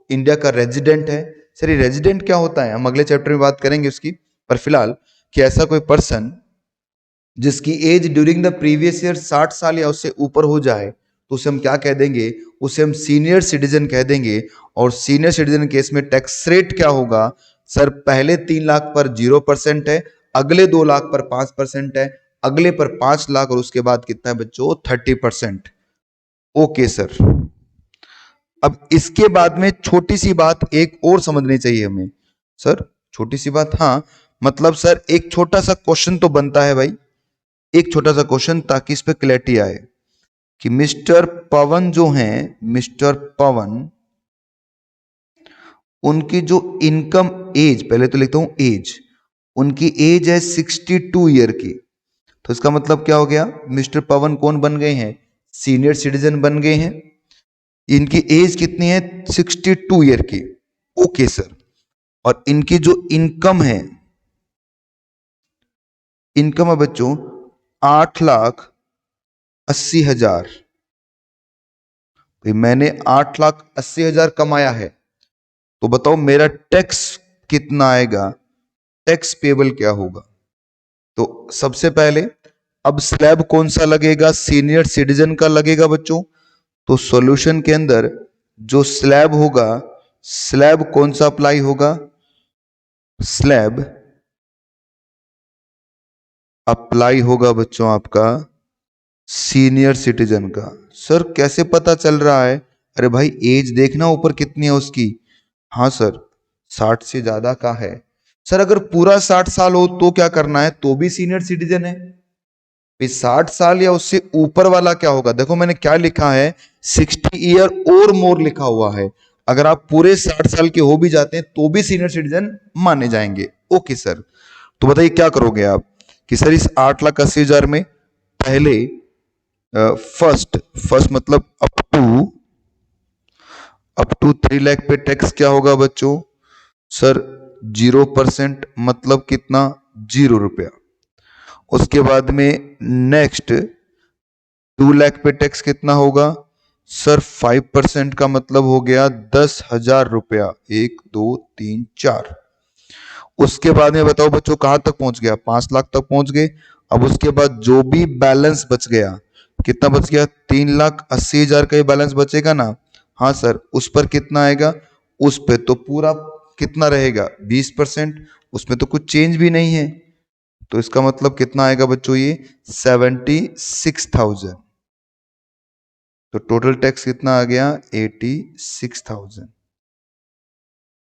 इंडिया का रेजिडेंट है। सर ये रेजिडेंट क्या होता है हम अगले चैप्टर में बात करेंगे उसकी, पर फिलहाल कि ऐसा कोई पर्सन जिसकी age during the previous year 60 साल या उससे ऊपर हो जाए तो उसे हम क्या कह देंगे, उसे हम सीनियर सिटीजन कह देंगे। और सीनियर सिटीजन केस में टैक्स रेट क्या होगा सर, पहले 3 लाख पर 0% है, अगले 2 लाख पर 5% है, अगले पर 5 लाख और उसके बाद कितना है बच्चों, 30%। Okay sir. अब इसके बाद में छोटी सी बात एक और समझनी चाहिए हमें। सर छोटी सी बात, हाँ मतलब सर एक छोटा सा क्वेश्चन तो बनता है भाई, एक छोटा सा क्वेश्चन ताकि इस पे क्लैरिटी आए कि मिस्टर पवन जो हैं, मिस्टर पवन, उनकी जो इनकम एज, पहले तो लिखता हूं एज, उनकी एज है 62 ईयर की। तो इसका मतलब क्या हो गया, मिस्टर पवन कौन बन गए हैं, सीनियर सिटीजन बन गए हैं। इनकी एज कितनी है, 62 ईयर की। Okay sir. और इनकी जो इनकम है, इनकम है बच्चों 8,80,000। मैंने 8,80,000 कमाया है, तो बताओ मेरा टैक्स कितना आएगा, टैक्स पेबल क्या होगा। तो सबसे पहले अब स्लैब कौन सा लगेगा, सीनियर सिटीजन का लगेगा बच्चों। तो सॉल्यूशन के अंदर जो स्लैब होगा, स्लैब कौन सा अप्लाई होगा, स्लैब अप्लाई होगा बच्चों आपका सीनियर सिटीजन का। सर कैसे पता चल रहा है, अरे भाई एज देखना ऊपर कितनी है उसकी। हाँ सर 60 से ज्यादा का है। सर अगर पूरा 60 साल हो तो क्या करना है, तो भी सीनियर सिटीजन है। फिर 60 साल या उससे ऊपर वाला क्या होगा? देखो मैंने क्या लिखा है, 60 ईयर और मोर लिखा हुआ है। अगर आप पूरे 60 साल के हो भी जाते हैं तो भी सीनियर सिटीजन माने जाएंगे। ओके सर, तो बताइए क्या करोगे आप कि सर इस 8,80,000 में पहले फर्स्ट फर्स्ट मतलब अप टू 3 लाख पे टैक्स क्या होगा बच्चों? सर 0% मतलब कितना? 0 रुपया। उसके बाद में नेक्स्ट 2 लाख पे टैक्स कितना होगा? सर 5% का मतलब हो गया 10,000 रुपया। 1, 2, 3, 4। उसके बाद में बताओ बच्चों कहां तक पहुंच गया? 5 लाख तक पहुंच गए। अब उसके बाद जो भी बैलेंस बच गया, कितना बच गया? 3,80,000 का ही बैलेंस बचेगा ना? हाँ सर, उस पर कितना आएगा? उस पे तो पूरा कितना रहेगा? 20%। उसमें तो कुछ चेंज भी नहीं है, तो इसका मतलब कितना आएगा बच्चों? ये 76,000। तो टोटल टैक्स कितना आ गया? 86,000।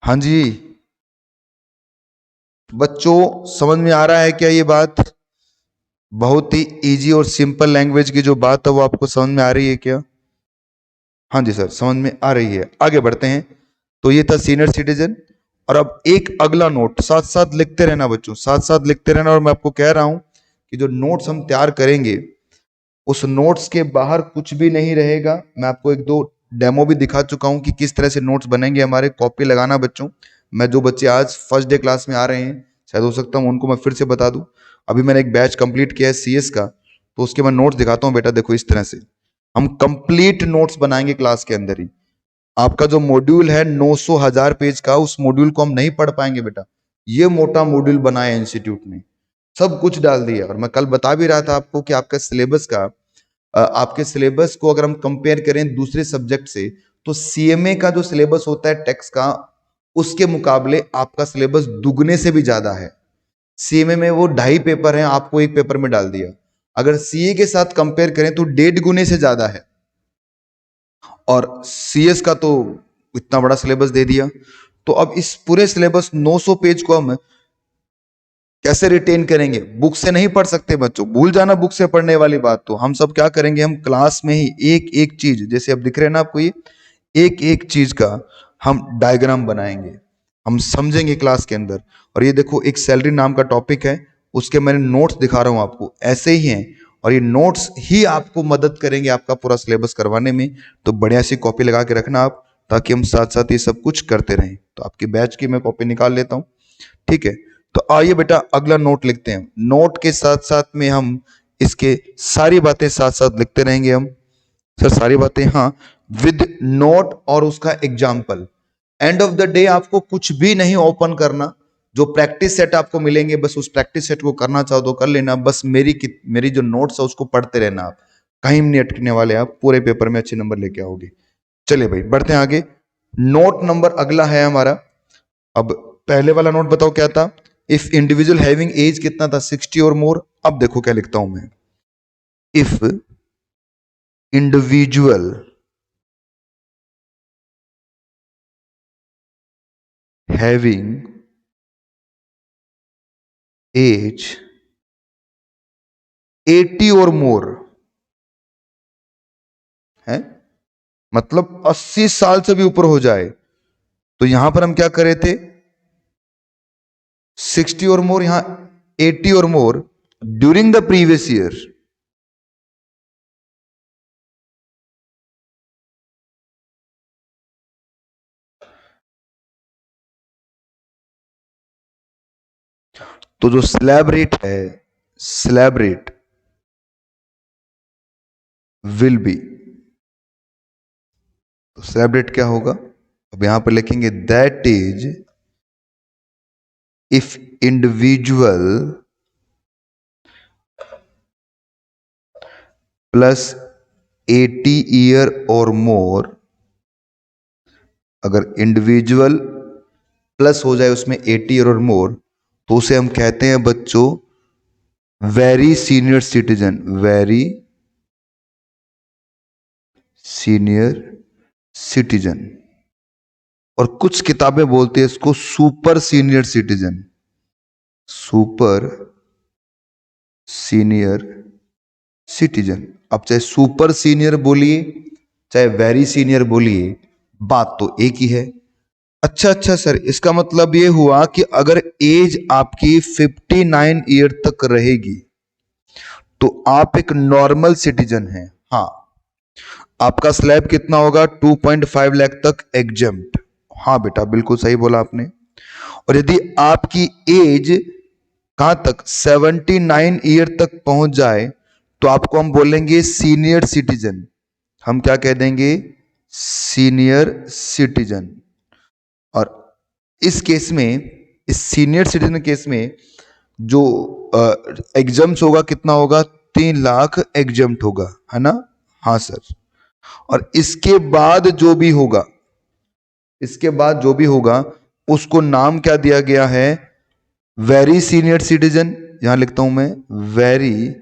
हाँ जी बच्चों, समझ में आ रहा है क्या ये बात? बहुत ही इजी और सिंपल लैंग्वेज की जो बात है वो आपको समझ में आ रही है क्या? हाँ जी सर, समझ में आ रही है। आगे बढ़ते हैं। तो ये था सीनियर सिटीजन। और अब एक अगला नोट, साथ साथ लिखते रहना बच्चों, साथ साथ लिखते रहना। और मैं आपको कह रहा हूं कि जो नोट्स हम तैयार करेंगे उस नोट्स के बाहर कुछ भी नहीं रहेगा। मैं आपको एक दो डेमो भी दिखा चुका हूं कि किस तरह से नोट्स बनेंगे हमारे। कॉपी लगाना बच्चों। मैं जो बच्चे आज फर्स्ट डे क्लास में आ रहे हैं, शायद हो सकता हूं उनको मैं फिर से बता दूं। अभी मैंने एक बैच कंप्लीट किया है सीएस का, तो उसके मैं नोट्स दिखाता हूं। बेटा देखो, इस तरह से हम कंप्लीट नोट्स बनाएंगे क्लास के अंदर ही। आपका जो मॉड्यूल है 900 1000 पेज का, उस मॉड्यूल को हम नहीं पढ़ पाएंगे बेटा। ये मोटा मॉड्यूल बनाया इंस्टीट्यूट ने, सब कुछ डाल दिया। और मैं कल बता भी रहा था आपको कि आपका सिलेबस का, आपके सिलेबस को अगर हम कंपेयर करें दूसरे सब्जेक्ट से, तो सीएमए का जो सिलेबस होता है टैक्स का, उसके मुकाबले आपका सिलेबस दुगने से भी ज्यादा है। सीएमए में वो 2.5 पेपर हैं, आपको एक पेपर में डाल दिया। अगर सीए के साथ कंपेयर करें तो 1.5 गुने से ज्यादा है। और सीएस का तो इतना बड़ा सिलेबस दे दिया। तो अब इस पूरे सिलेबस 900 पेज को हम कैसे रिटेन करेंगे? बुक से नहीं पढ़ सकते बच्चों, भूल जाना बुक से पढ़ने वाली बात। तो हम सब क्या करेंगे, हम क्लास में ही एक एक चीज, जैसे अब दिख रहे हैं ना आपको ये, एक एक चीज का हम डायग्राम बनाएंगे, हम समझेंगे क्लास के अंदर। और ये देखो, एक सैलरी नाम का टॉपिक है, उसके मैंने नोट्स दिखा रहा हूं आपको, ऐसे ही हैं। और ये नोट्स ही आपको मदद करेंगे आपका पूरा सिलेबस करवाने में। तो बढ़िया सी कॉपी लगा के रखना आप, ताकि हम साथ साथ ये सब कुछ करते रहें। तो आपकी बैच की मैं कॉपी निकाल लेता हूँ, ठीक है? तो आइए बेटा अगला नोट लिखते हैं। नोट के साथ साथ में हम इसके सारी बातें साथ साथ लिखते रहेंगे हम। सर सारी बातें? हाँ, विद नोट और उसका example. End of the day आपको कुछ भी नहीं ओपन करना। जो प्रैक्टिस सेट आपको मिलेंगे, बस उस प्रैक्टिस सेट को करना चाहो तो कर लेना। बस मेरी जो नोट्स है उसको पढ़ते रहना आप, कहीं नहीं अटकने वाले आप, पूरे पेपर में अच्छे नंबर लेके आओगे। चलिए भाई बढ़ते हैं आगे। नोट नंबर अगला है हमारा। अब पहले वाला नोट बताओ क्या था? इफ इंडिविजुअल हैविंग एज कितना था? 60 और मोर। अब देखो क्या लिखता हूं मैं, इफ इंडिविजुअल हैविंग एज 80 और मोर है, मतलब 80 साल से भी ऊपर हो जाए, तो यहां पर हम क्या करे थे? 60 और मोर, यहां 80 और more during the previous year. तो जो स्लैब रेट है, स्लैब रेट विल बी, तो स्लैब रेट क्या होगा? अब यहां पर लिखेंगे that is if individual plus 80 year और मोर। अगर इंडिविजुअल प्लस हो जाए उसमें 80 ईयर और मोर, तो उसे हम कहते हैं बच्चों very senior citizen. Very senior citizen. और कुछ किताबें बोलती है इसको super senior citizen. Super senior citizen. अब चाहे सुपर सीनियर बोलिए चाहे वेरी सीनियर बोलिए, बात तो एक ही है। अच्छा सर, इसका मतलब ये हुआ कि अगर एज आपकी 59 ईयर तक रहेगी तो आप एक नॉर्मल सिटीजन हैं। हाँ, आपका स्लैब कितना होगा? 2.5 लाख तक एग्जेम्प्ट। हाँ बेटा, बिल्कुल सही बोला आपने। और यदि आपकी एज कहां तक 79 ईयर तक पहुंच जाए तो आपको हम बोलेंगे सीनियर सिटीजन। हम क्या कह देंगे? Senior citizen. और इस केस में, इस सीनियर सिटीजन केस में जो एग्जाम्स होगा कितना होगा? 3 लाख एग्जाम्ट होगा, है ना? हाँ सर। और इसके बाद जो भी होगा, इसके बाद जो भी होगा उसको नाम क्या दिया गया है? Very senior citizen. यहां लिखता हूं मैं very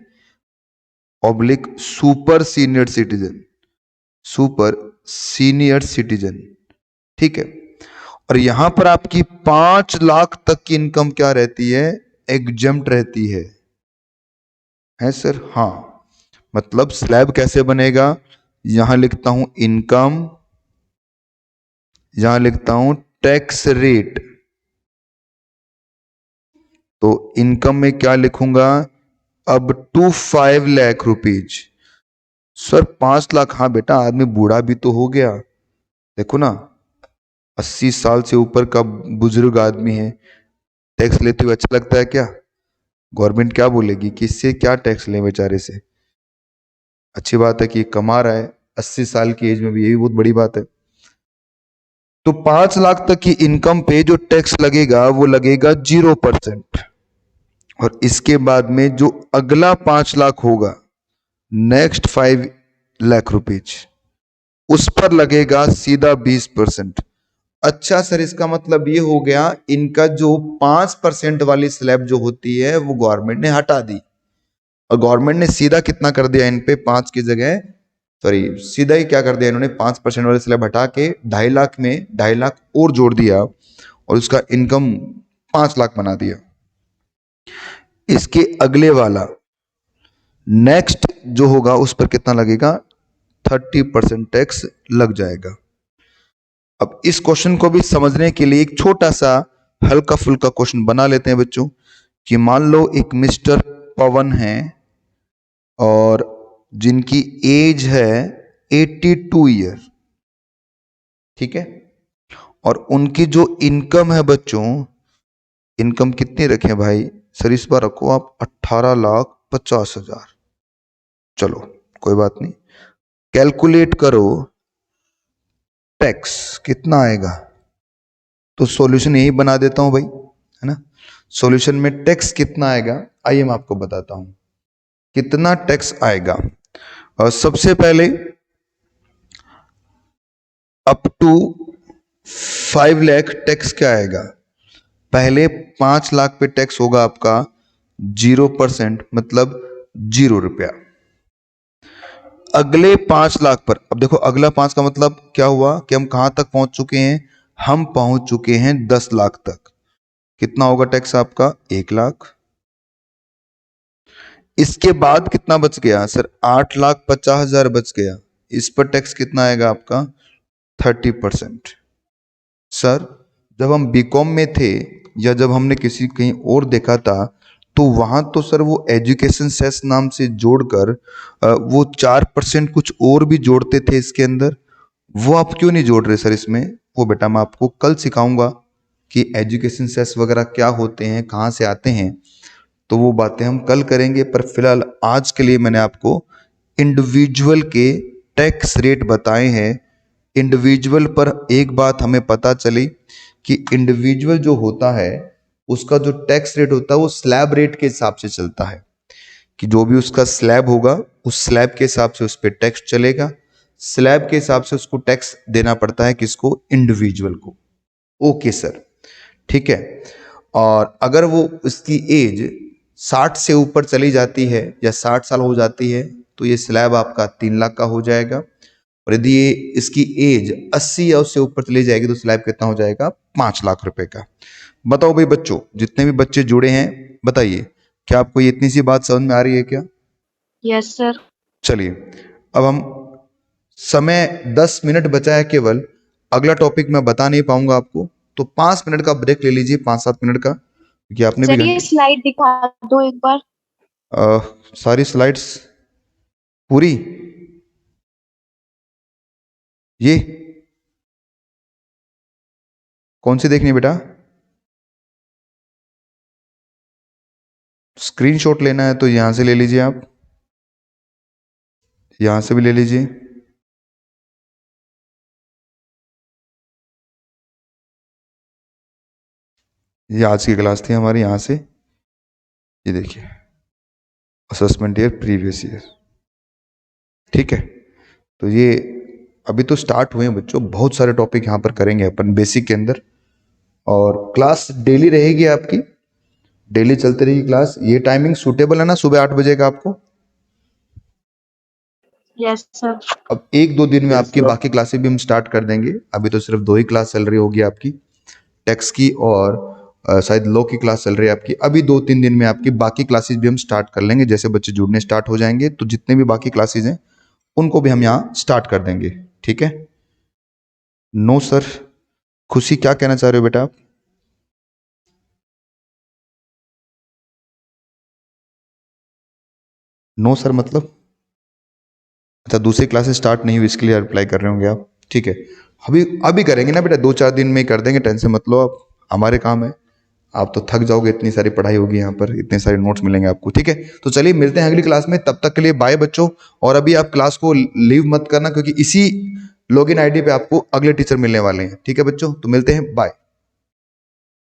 oblique super senior citizen, super senior citizen. ठीक है। और यहां पर आपकी 5 लाख तक की इनकम क्या रहती है? एग्जम्प्ट रहती है सर? हाँ। मतलब स्लैब कैसे बनेगा? यहां लिखता हूं इनकम, यहां लिखता हूं टैक्स रेट। तो इनकम में क्या लिखूंगा? अब to 5 lakh rupees. Sir 5 lakh? हाँ बेटा, आदमी बूढ़ा भी तो हो गया, देखो ना, 80 साल से ऊपर का बुजुर्ग आदमी है, टैक्स लेते हुए अच्छा लगता है क्या? गवर्नमेंट क्या बोलेगी कि इससे क्या टैक्स लें बेचारे से? अच्छी बात है कि कमा रहा है 80 साल की एज में भी, यही बहुत बड़ी बात है। तो 5 लाख तक की इनकम पे जो टैक्स लगेगा वो लगेगा 0%। और इसके बाद में जो अगला 5 लाख होगा, नेक्स्ट 5 लाख रुपीज, उस पर लगेगा सीधा 20%। अच्छा सर, इसका मतलब ये हो गया इनका जो 5% वाली स्लैब जो होती है वो गवर्नमेंट ने हटा दी, और गवर्नमेंट ने सीधा कितना कर दिया इन पे? 5 की जगह, सॉरी, सीधा ही क्या कर दिया इन्होंने? 5% वाले स्लैब हटा के 2.5 लाख में 2.5 लाख और जोड़ दिया और उसका इनकम 5 लाख बना दिया। इसके अगले वाला नेक्स्ट जो होगा उस पर कितना लगेगा? 30% टैक्स लग जाएगा। अब इस क्वेश्चन को भी समझने के लिए एक छोटा सा हल्का फुल्का क्वेश्चन बना लेते हैं बच्चों, कि मान लो एक मिस्टर पवन है और जिनकी एज है 82 ईयर, ठीक है, और उनकी जो इनकम है बच्चों, इनकम कितनी रखें भाई? सर इस बार रखो आप 18,50,000। चलो कोई बात नहीं, कैलकुलेट करो टैक्स कितना आएगा। तो सॉल्यूशन यही बना देता हूं भाई, है ना? सॉल्यूशन में टैक्स कितना आएगा आइए मैं आपको बताता हूं कितना टैक्स आएगा। और सबसे पहले अप टू 5 लाख टैक्स क्या आएगा? पहले 5 लाख पे टैक्स होगा आपका 0%, मतलब 0 रुपया। अगले 5 लाख पर, अब देखो अगला 5 का मतलब क्या हुआ कि हम कहां तक पहुंच चुके हैं? हम पहुंच चुके हैं 10 लाख तक। कितना होगा टैक्स आपका? 1 लाख। इसके बाद कितना बच गया सर? 8,50,000 बच गया। इस पर टैक्स कितना आएगा आपका? 30%। सर जब हम बीकॉम में थे या जब हमने किसी कहीं और देखा था तो वहां तो सर वो एजुकेशन सेस नाम से जोड़कर वो 4% कुछ और भी जोड़ते थे इसके अंदर। वो आप क्यों नहीं जोड़ रहे सर इसमें? वो बेटा मैं आपको कल सिखाऊंगा कि एजुकेशन सेस वगैरह क्या होते हैं, कहाँ से आते हैं, तो वो बातें हम कल करेंगे। पर फिलहाल आज के लिए मैंने आपको इंडिविजुअल के टैक्स रेट बताए हैं। इंडिविजुअल पर एक बात हमें पता चली कि इंडिविजुअल जो होता है उसका जो टैक्स रेट होता है वो स्लैब रेट के हिसाब से चलता है, कि जो भी उसका स्लैब होगा उस स्लैब के हिसाब से उस पर टैक्स चलेगा। स्लैब के हिसाब से उसको टैक्स देना पड़ता है किसको? इंडिविजुअल को। ओके सर, ठीक है। और अगर वो उसकी एज 60 से ऊपर चली जाती है या 60 साल हो जाती है तो ये स्लैब आपका 3 लाख का हो जाएगा। और यदि ये इसकी एज 80 या उससे ऊपर चली जाएगी तो स्लैब कितना हो जाएगा? 5 लाख रुपए का। बताओ भाई बच्चों, जितने भी बच्चे जुड़े हैं बताइए, क्या आपको ये इतनी सी बात समझ में आ रही है क्या?
Yes sir.
चलिए, अब हम समय 10 मिनट बचा है केवल। अगला टॉपिक मैं बता नहीं पाऊंगा आपको, तो 5 मिनट का ब्रेक ले लीजिए, 5-7 मिनट का, क्योंकि आपने भी
सर ये स्लाइड दिखा दो एक बार।
सारी स्लाइड्स पूरी, ये कौन सी देखनी है बेटा? स्क्रीनशॉट लेना है तो यहां से ले लीजिए, आप यहां से भी ले लीजिए। ये आज की क्लास थी हमारी, यहां से ये देखिए, असेसमेंट ईयर प्रीवियस ईयर। ठीक है, तो ये अभी तो स्टार्ट हुए हैं बच्चों, बहुत सारे टॉपिक यहाँ पर करेंगे अपन बेसिक के अंदर। और क्लास डेली रहेगी आपकी, डेली चलती रहेगी क्लास। ये टाइमिंग सूटेबल है ना, सुबह 8 बजे का आपको?
Yes sir.
अब 1-2 दिन में आपकी बाकी क्लासेस भी हम स्टार्ट कर देंगे। अभी तो सिर्फ 2 ही क्लास चल रही होगी आपकी, टैक्स की और शायद लॉ की क्लास चल रही है आपकी। अभी 2-3 दिन में आपकी बाकी क्लासेस भी हम स्टार्ट कर लेंगे। जैसे बच्चे जुड़ने स्टार्ट हो जाएंगे तो जितने भी बाकी क्लासेस हैं उनको भी हम यहाँ स्टार्ट कर देंगे। ठीक है? No sir. खुशी, क्या कहना चाह रहे हो बेटा आप? नो सर मतलब? अच्छा, दूसरी क्लासेस स्टार्ट नहीं हुई इसके लिए अप्लाई कर रहे होंगे आप। ठीक है, अभी अभी करेंगे ना बेटा, 2-4 दिन में ही कर देंगे, टेंशन मत लो आप, हमारे काम है। आप तो थक जाओगे, इतनी सारी पढ़ाई होगी यहाँ पर, इतने सारे नोट्स मिलेंगे आपको। ठीक है, तो चलिए मिलते हैं अगली क्लास में, तब तक के लिए बाय बच्चों। और अभी आप क्लास को लीव मत करना, क्योंकि इसी लॉगिन आईडी पे आपको अगले टीचर मिलने वाले हैं। ठीक है बच्चों, तो मिलते हैं, बाय।